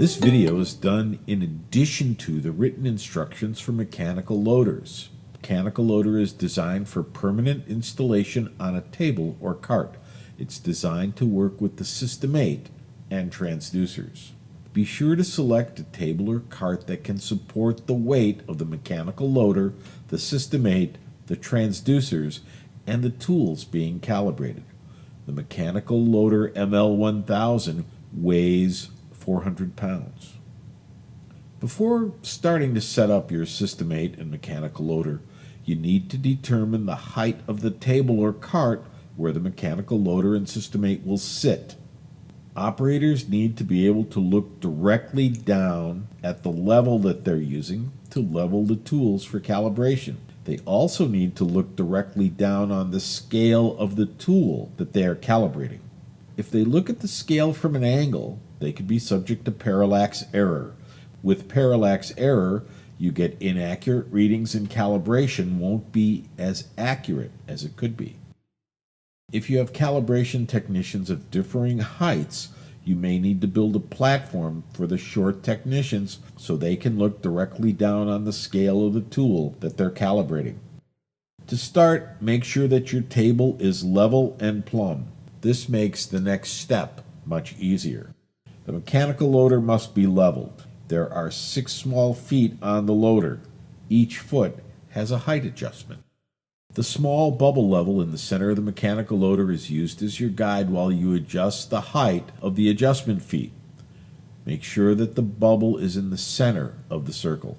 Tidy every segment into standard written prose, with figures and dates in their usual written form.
This video is done in addition to the written instructions for mechanical loaders. Mechanical loader is designed for permanent installation on a table or cart. It's designed to work with the System 8 and transducers. Be sure to select a table or cart that can support the weight of the mechanical loader, the System 8, the transducers, and the tools being calibrated. The mechanical loader ML1000 weighs 400 pounds. Before starting to set up your System 8 and mechanical loader, you need to determine the height of the table or cart where the mechanical loader and System 8 will sit. Operators need to be able to look directly down at the level that they're using to level the tools for calibration. They also need to look directly down on the scale of the tool that they are calibrating. If they look at the scale from an angle, they could be subject to parallax error. With parallax error, you get inaccurate readings and calibration won't be as accurate as it could be. If you have calibration technicians of differing heights, you may need to build a platform for the short technicians so they can look directly down on the scale of the tool that they're calibrating. To start, make sure that your table is level and plumb. This makes the next step much easier. The mechanical loader must be leveled. There are 6 small feet on the loader. Each foot has a height adjustment. The small bubble level in the center of the mechanical loader is used as your guide while you adjust the height of the adjustment feet. Make sure that the bubble is in the center of the circle.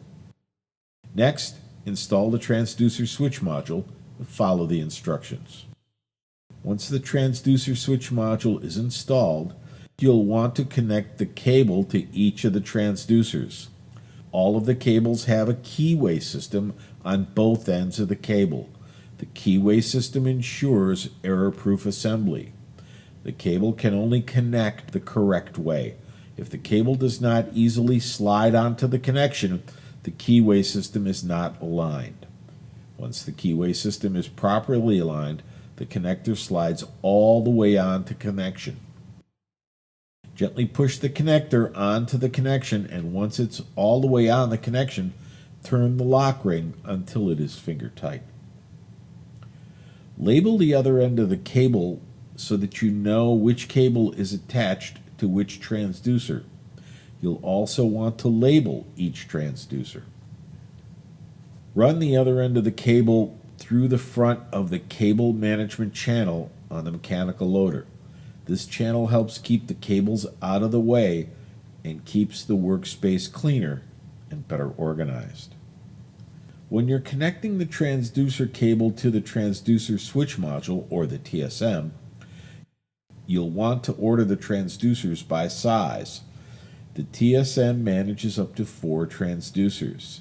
Next, install the Transducer Switch Module and follow the instructions. Once the Transducer Switch Module is installed, you'll want to connect the cable to each of the transducers. All of the cables have a keyway system on both ends of the cable. The keyway system ensures error-proof assembly. The cable can only connect the correct way. If the cable does not easily slide onto the connection, the keyway system is not aligned. Once the keyway system is properly aligned, the connector slides all the way onto connection. Gently push the connector onto the connection, and once it's all the way on the connection, turn the lock ring until it is finger tight. Label the other end of the cable so that you know which cable is attached to which transducer. You'll also want to label each transducer. Run the other end of the cable through the front of the cable management channel on the mechanical loader. This channel helps keep the cables out of the way and keeps the workspace cleaner and better organized. When you're connecting the transducer cable to the Transducer Switch Module, or the TSM, you'll want to order the transducers by size. The TSM manages up to 4 transducers.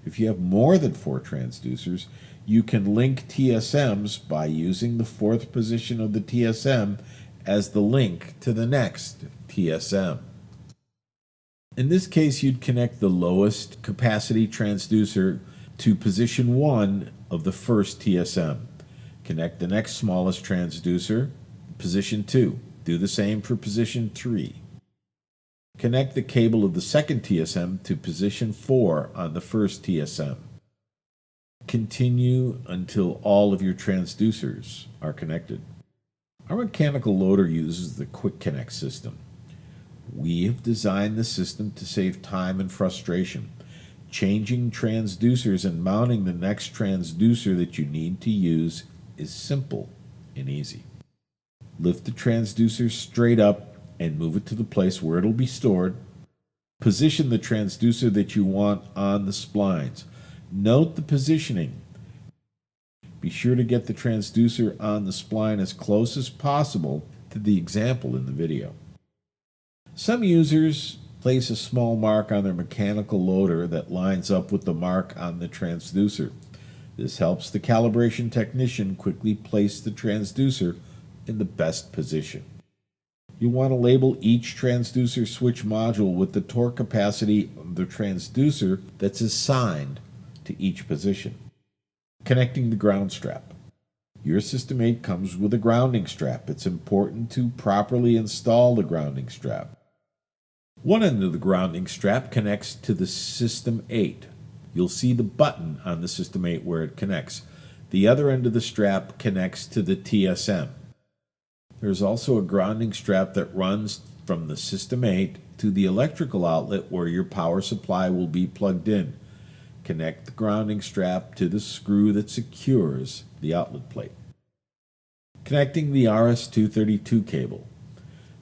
If you have more than 4 transducers, you can link TSMs by using the 4th position of the TSM as the link to the next TSM. In this case, you'd connect the lowest capacity transducer to position 1 of the first TSM. Connect the next smallest transducer, position 2. Do the same for position 3. Connect the cable of the second TSM to position 4 on the first TSM. Continue until all of your transducers are connected. Our mechanical loader uses the Quick Connect system. We have designed the system to save time and frustration. Changing transducers and mounting the next transducer that you need to use is simple and easy. Lift the transducer straight up and move it to the place where it will be stored. Position the transducer that you want on the splines. Note the positioning. Be sure to get the transducer on the spline as close as possible to the example in the video. Some users place a small mark on their mechanical loader that lines up with the mark on the transducer. This helps the calibration technician quickly place the transducer in the best position. You want to label each transducer switch module with the torque capacity of the transducer that's assigned to each position. Connecting the ground strap. Your System 8 comes with a grounding strap. It's important to properly install the grounding strap. One end of the grounding strap connects to the System 8. You'll see the button on the System 8 where it connects. The other end of the strap connects to the TSM. There's also a grounding strap that runs from the System 8 to the electrical outlet where your power supply will be plugged in. Connect the grounding strap to the screw that secures the outlet plate. Connecting the RS-232 cable.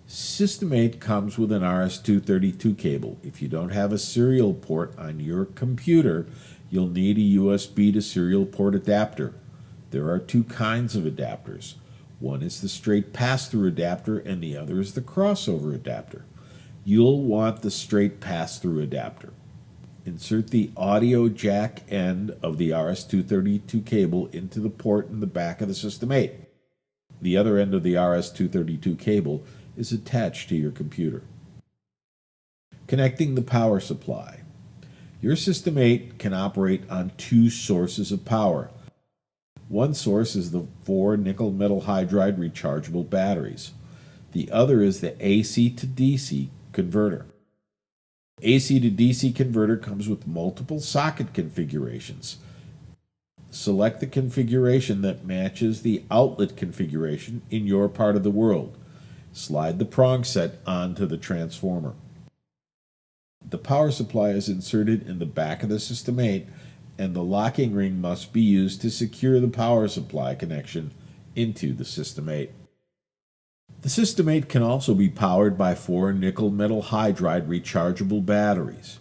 System 8 comes with an RS-232 cable. If you don't have a serial port on your computer, you'll need a USB to serial port adapter. There are two kinds of adapters. One is the straight pass-through adapter and the other is the crossover adapter. You'll want the straight pass-through adapter. Insert the audio jack end of the RS-232 cable into the port in the back of the System 8. The other end of the RS-232 cable is attached to your computer. Connecting the power supply. Your System 8 can operate on two sources of power. One source is the 4 nickel metal hydride rechargeable batteries. The other is the AC to DC converter. AC to DC converter comes with multiple socket configurations. Select the configuration that matches the outlet configuration in your part of the world. Slide the prong set onto the transformer. The power supply is inserted in the back of the System 8 and the locking ring must be used to secure the power supply connection into the System 8. The System 8 can also be powered by 4 nickel metal hydride rechargeable batteries.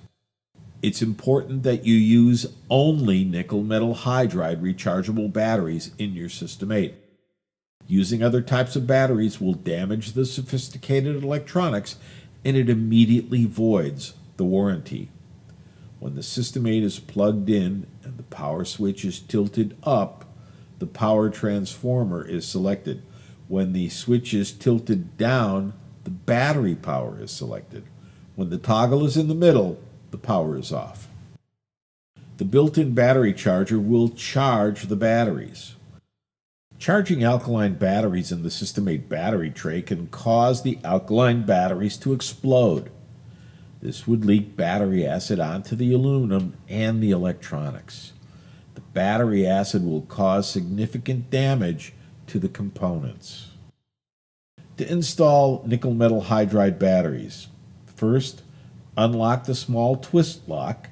It's important that you use only nickel metal hydride rechargeable batteries in your System 8. Using other types of batteries will damage the sophisticated electronics and it immediately voids the warranty. When the System 8 is plugged in and the power switch is tilted up, the power transformer is selected. When the switch is tilted down, the battery power is selected. When the toggle is in the middle, the power is off. The built-in battery charger will charge the batteries. Charging alkaline batteries in the System 8 battery tray can cause the alkaline batteries to explode. This would leak battery acid onto the aluminum and the electronics. The battery acid will cause significant damage to the components. To install nickel metal hydride batteries, first unlock the small twist lock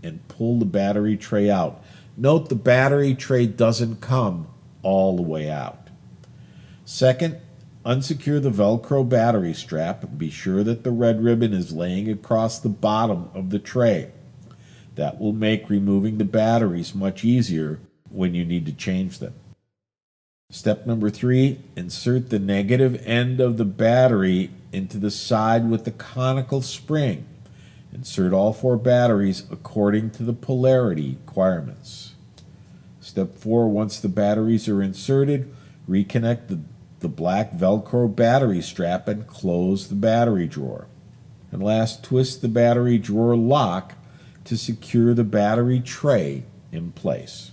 and pull the battery tray out. Note the battery tray doesn't come all the way out. Second, unsecure the Velcro battery strap and be sure that the red ribbon is laying across the bottom of the tray. That will make removing the batteries much easier when you need to change them. Step number 3, insert the negative end of the battery into the side with the conical spring. Insert all 4 batteries according to the polarity requirements. Step 4, once the batteries are inserted, reconnect the black Velcro battery strap and close the battery drawer. And last, twist the battery drawer lock to secure the battery tray in place.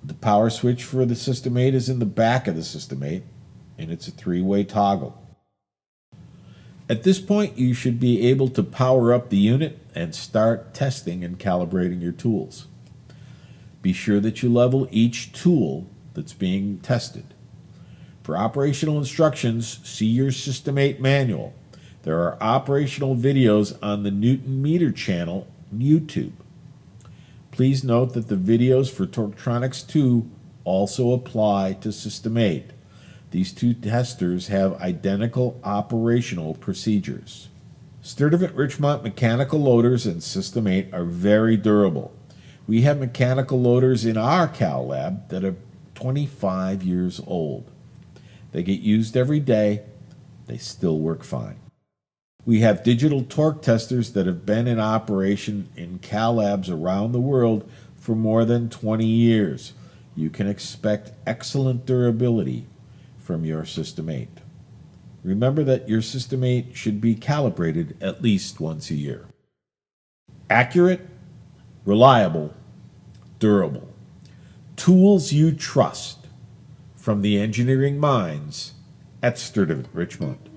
The power switch for the System 8 is in the back of the System 8, and it's a 3-way toggle. At this point, you should be able to power up the unit and start testing and calibrating your tools. Be sure that you level each tool that's being tested. For operational instructions, see your System 8 manual. There are operational videos on the Newton Meter channel on YouTube. Please note that the videos for TorqTronics 2 also apply to System 8. These two testers have identical operational procedures. Sturtevant Richmont mechanical loaders in System 8 are very durable. We have mechanical loaders in our Cal lab that are 25 years old. They get used every day. They still work fine. We have digital torque testers that have been in operation in Cal labs around the world for more than 20 years. You can expect excellent durability from your System 8. Remember that your System 8 should be calibrated at least once a year. Accurate, reliable, durable. Tools you trust from the engineering minds at Sturtevant Richmont.